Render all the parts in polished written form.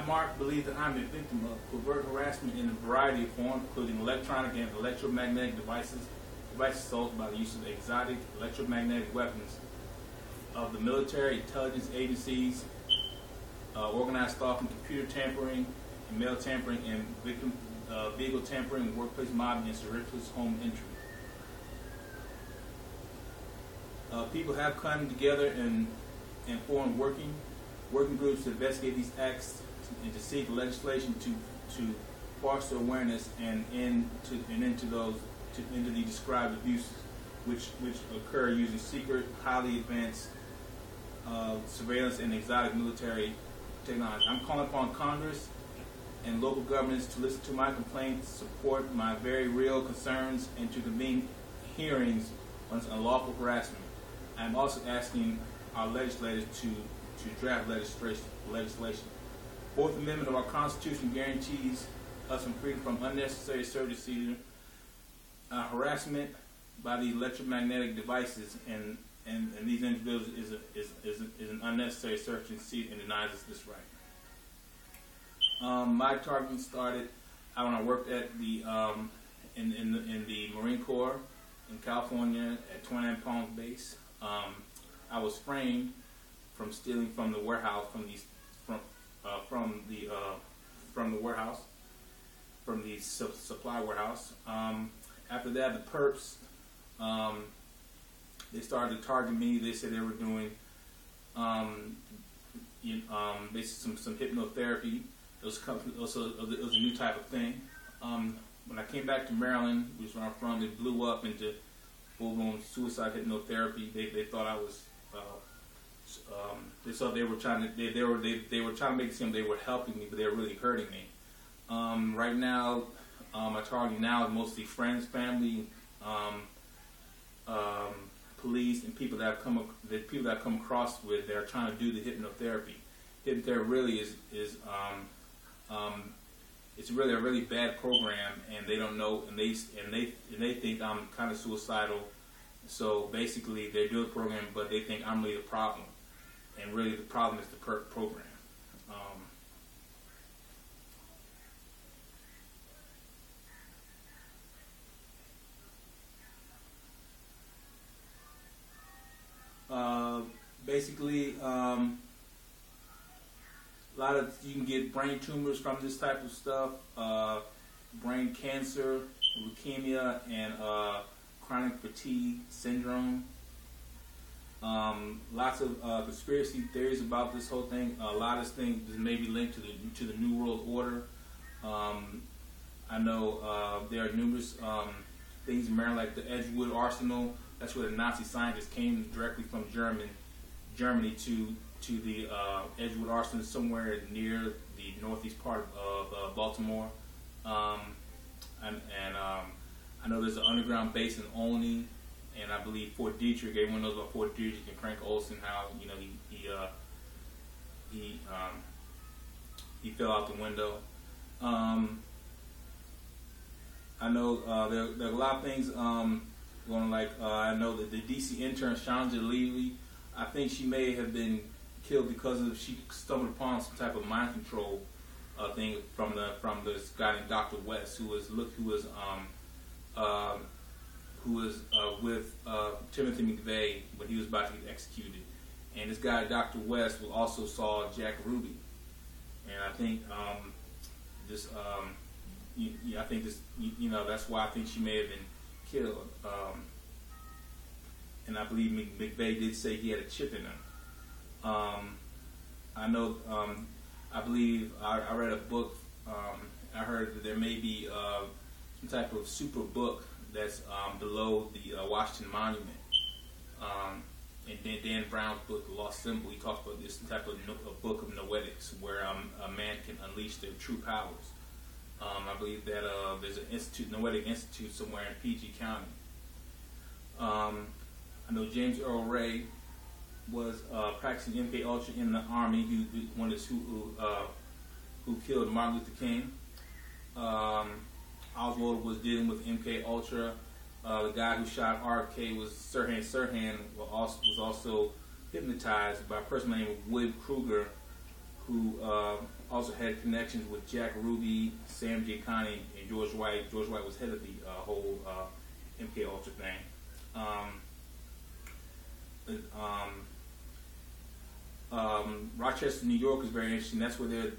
Mark, believe that I'm a victim of covert harassment in a variety of forms, including electronic and electromagnetic devices sold by the use of exotic electromagnetic weapons of the military, intelligence agencies, organized stalking, computer tampering, and mail tampering, and vehicle tampering, workplace mobbing, and surreptitious home entry. People have come together and formed working groups to investigate these acts and to seek legislation to foster awareness and into the described abuses which occur using secret, highly advanced surveillance and exotic military technology. I'm calling upon Congress and local governments to listen to my complaints, support my very real concerns, and to convene hearings on unlawful harassment. I'm also asking our legislators to draft legislation. Fourth Amendment of our Constitution guarantees us from freedom from unnecessary servitude, harassment by the electromagnetic devices, and these individuals is an unnecessary search and seat and denies us this right. My targeting started when I worked at the in the Marine Corps in California at 29 Palms Base. I was framed from stealing from the warehouse, from the supply warehouse. After that, the perps, they started to target me. They said they were doing basically some hypnotherapy. It was a new type of thing. When I came back to Maryland, which is where I'm from, it blew up into full-blown suicide hypnotherapy. They thought I was. They thought they were trying to make it seem they were helping me, but they were really hurting me. Right now, my target now is mostly friends, family, police, and people that I've come across with that are trying to do the hypnotherapy. Hypnotherapy really is it's really a really bad program, and they don't know, and they think I'm kind of suicidal. So basically, they do the program, but they think I'm really the problem, and really the problem is the program. Basically, a lot of you can get brain tumors from this type of stuff, brain cancer, leukemia, and chronic fatigue syndrome. Lots of conspiracy theories about this whole thing. A lot of things may be linked to the New World Order. I know there are numerous things in Maryland, like the Edgewood Arsenal. That's where the Nazi scientists came directly from Germany to the Edgewood Arsenal, somewhere near the northeast part of Baltimore. And I know there's an underground base in Olney, and I believe Fort Detrick. Everyone knows about Fort Detrick and Frank Olson, how he fell out the window. I know there are a lot of things going, like I know that the DC intern Chandra Levy, I think she may have been killed because she stumbled upon some type of mind control thing from this guy named Dr. West, who was with Timothy McVeigh when he was about to get executed. And this guy, Dr. West, also saw Jack Ruby. And I think that's why I think she may have been killed. And I believe McVeigh did say he had a chip in him. I know. I believe I read a book. I heard that there may be some type of super book that's below the Washington Monument. And Dan Brown's book, The Lost Symbol, he talks about this type of a book of noetics, where a man can unleash their true powers. I believe that there's an noetic institute somewhere in PG County. I know James Earl Ray was practicing MK Ultra in the Army. He one of who killed Martin Luther King. Oswald was dealing with MK Ultra. The guy who shot RFK was Sirhan. Sirhan was also hypnotized by a person named Wood Kruger, who also had connections with Jack Ruby, Sam Giancana, and George White. George White was head of the whole MK Ultra thing. Rochester, New York is very interesting. That's where the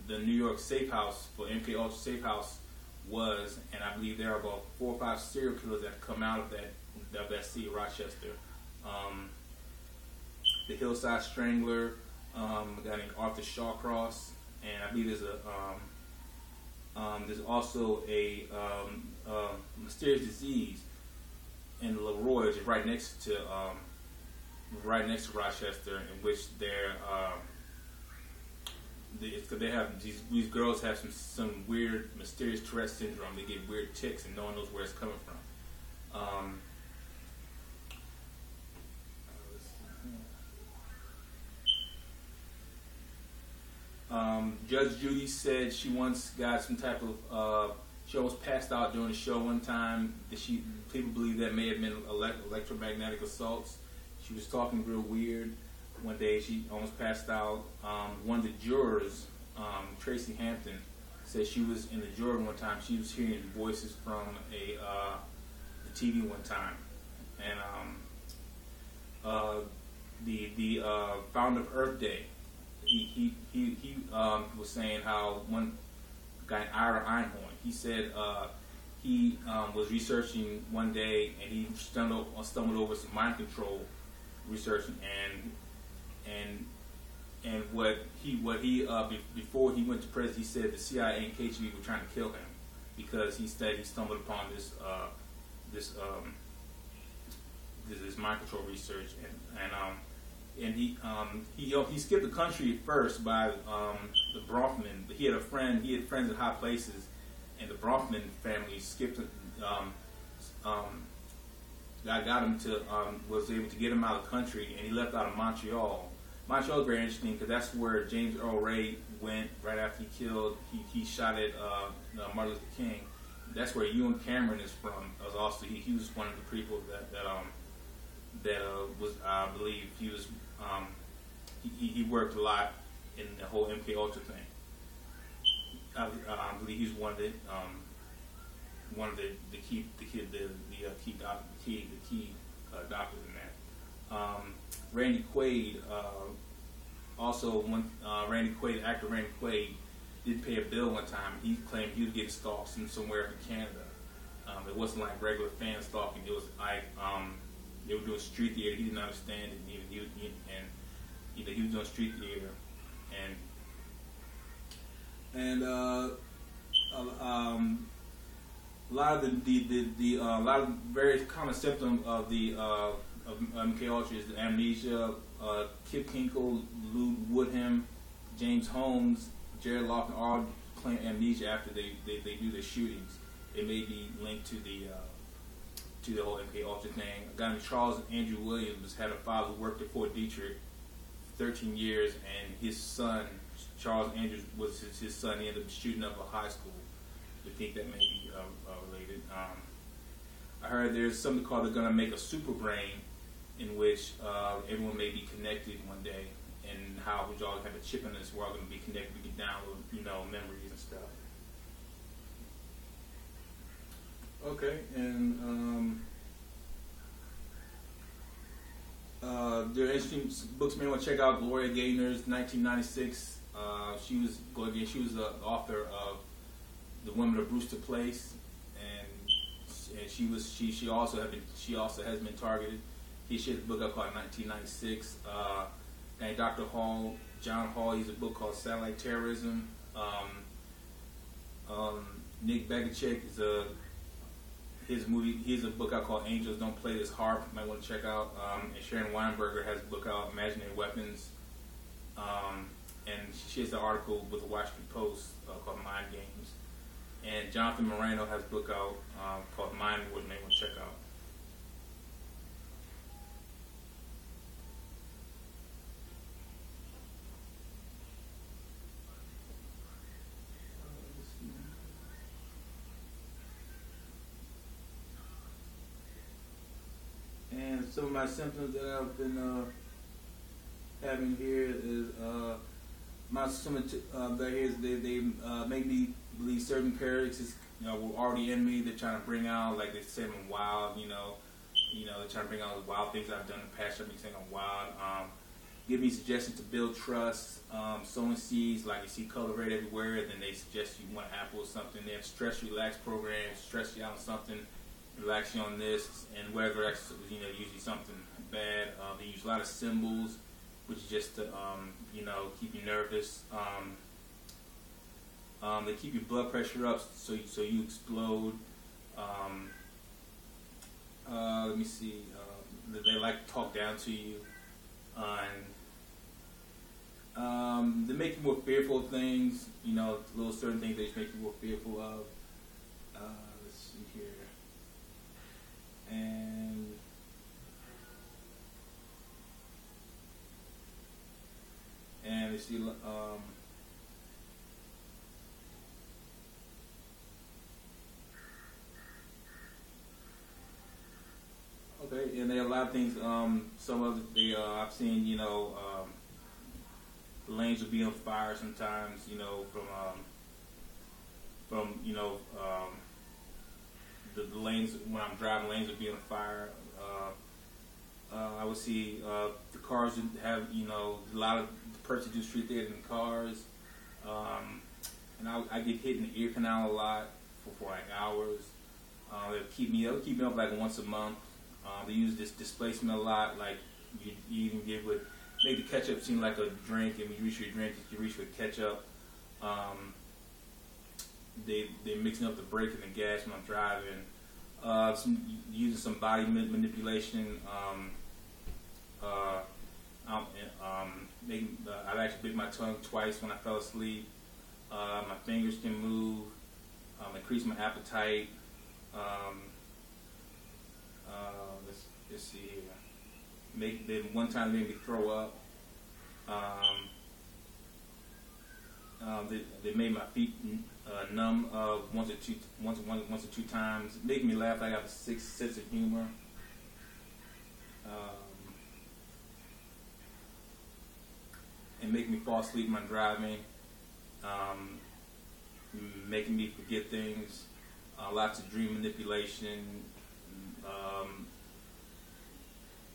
New York safe house for MK Ultra safe house was, and I believe there are about 4 or 5 serial killers that come out of that city of Rochester. The Hillside Strangler, a guy named Arthur Shawcross, and I believe there's also a mysterious disease in Leroy, which is right next to Rochester, in which they have these girls have some weird mysterious Tourette syndrome. They get weird tics, and no one knows where it's coming from. Judge Judy said she once got some type of she almost passed out during the show one time. People believe that may have been electromagnetic assaults. She was talking real weird. One day she almost passed out. One of the jurors, Tracy Hampton, said she was in the jury one time. She was hearing voices from the TV one time, and the founder of Earth Day, he was saying how one guy, Ira Einhorn, he said he was researching one day and he stumbled over some mind control research, and what he before he went to prison, he said the CIA and KGB were trying to kill him because he said he stumbled upon this mind control research, and he skipped the country first by the Bronfman. He had friends in high places, and the Bronfman family skipped. I got him to was able to get him out of the country, and he left out of Montreal. Montreal is very interesting because that's where James Earl Ray went right after he shot at Martin Luther King. That's where Ewan Cameron is from. Also, he was one of the people that was, I believe, he worked a lot in the whole MK Ultra thing. I believe he's one of the key doctors in that. Randy Quaid, actor Randy Quaid, did pay a bill one time. He claimed he was getting stalked somewhere in Canada. It wasn't like regular fan stalking. It was like they were doing street theater. He didn't understand it. He was doing street theater, and a lot of the lot of very common symptoms of MK Ultra is the amnesia. Kip Kinkle, Lou Woodham, James Holmes, Jared Lofton all claim amnesia after they do their shootings. It may be linked to the whole MK Ultra thing. A guy named Charles Andrew Williams had a father who worked at Fort Detrick 13 years, and his son, Charles Andrews, was his son. He ended up shooting up a high school. We think that may be related. I heard there's something called they're going to make a super brain, in which everyone may be connected one day, and how we all have a chip in us. We're all going to be connected. We can download, memories and stuff. Okay, and there are interesting books you may want to check out. Gloria Gaynor's 1996. She was the author of The Women of Brewster Place, and she also has been targeted. She has a book out called 1996. And Dr. Hall, John Hall, he's a book called Satellite Terrorism. Nick Begachek is he has a book out called Angels Don't Play This Harp. You might want to check out. And Sharon Weinberger has a book out, Imaginary Weapons. And she has an article with the Washington Post called Mind Games. And Jonathan Moreno has a book out called Mind Wars. You may want to check out. And some of my symptoms that I've been having here is my that is they make me believe certain characters were already in me. They're trying to bring out, like they said, I'm wild. They're trying to bring out the wild things I've done in the past. Trying to make saying I'm wild. Give me suggestions to build trust. Sowing seeds, like you see color red everywhere, and then they suggest you want apple or something. They have stress relax programs, stress you out on something, relax you on this, and whether that's usually something bad. They use a lot of symbols, which is just to keep you nervous. They keep your blood pressure up so you explode. Let me see. They like to talk down to you, and they make you more fearful of things. Little certain things they just make you more fearful of. Let's see here, and let's see. Okay, and there are a lot of things. Some of the I've seen. The lanes will be on fire sometimes. From the lanes when I'm driving, lanes will be on fire. I would see the cars would have a lot of the person do street theater in cars, and I get hit in the ear canal a lot for like hours. They'll keep me up like once a month. They use this displacement a lot, like you even get with make the ketchup seem like a drink, and when you reach for your drink, you reach for ketchup. They're mixing up the brake and the gas when I'm driving. Using some body manipulation. I've actually bit my tongue twice when I fell asleep. My fingers can move. Increase my appetite. Let's see here. One time they made me throw up. They made my feet numb once or two times. Make me laugh. I got a sixth sense of humor. And make me fall asleep when I'm driving. Making me forget things. Lots of dream manipulation.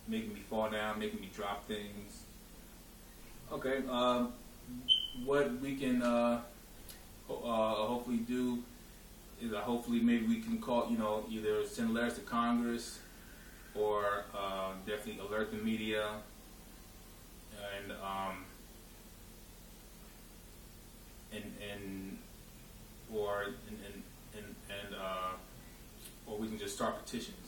Making me fall down, making me drop things. Okay, what we can hopefully do is hopefully maybe we can call, either send letters to Congress or definitely alert the media or we can just start petitions.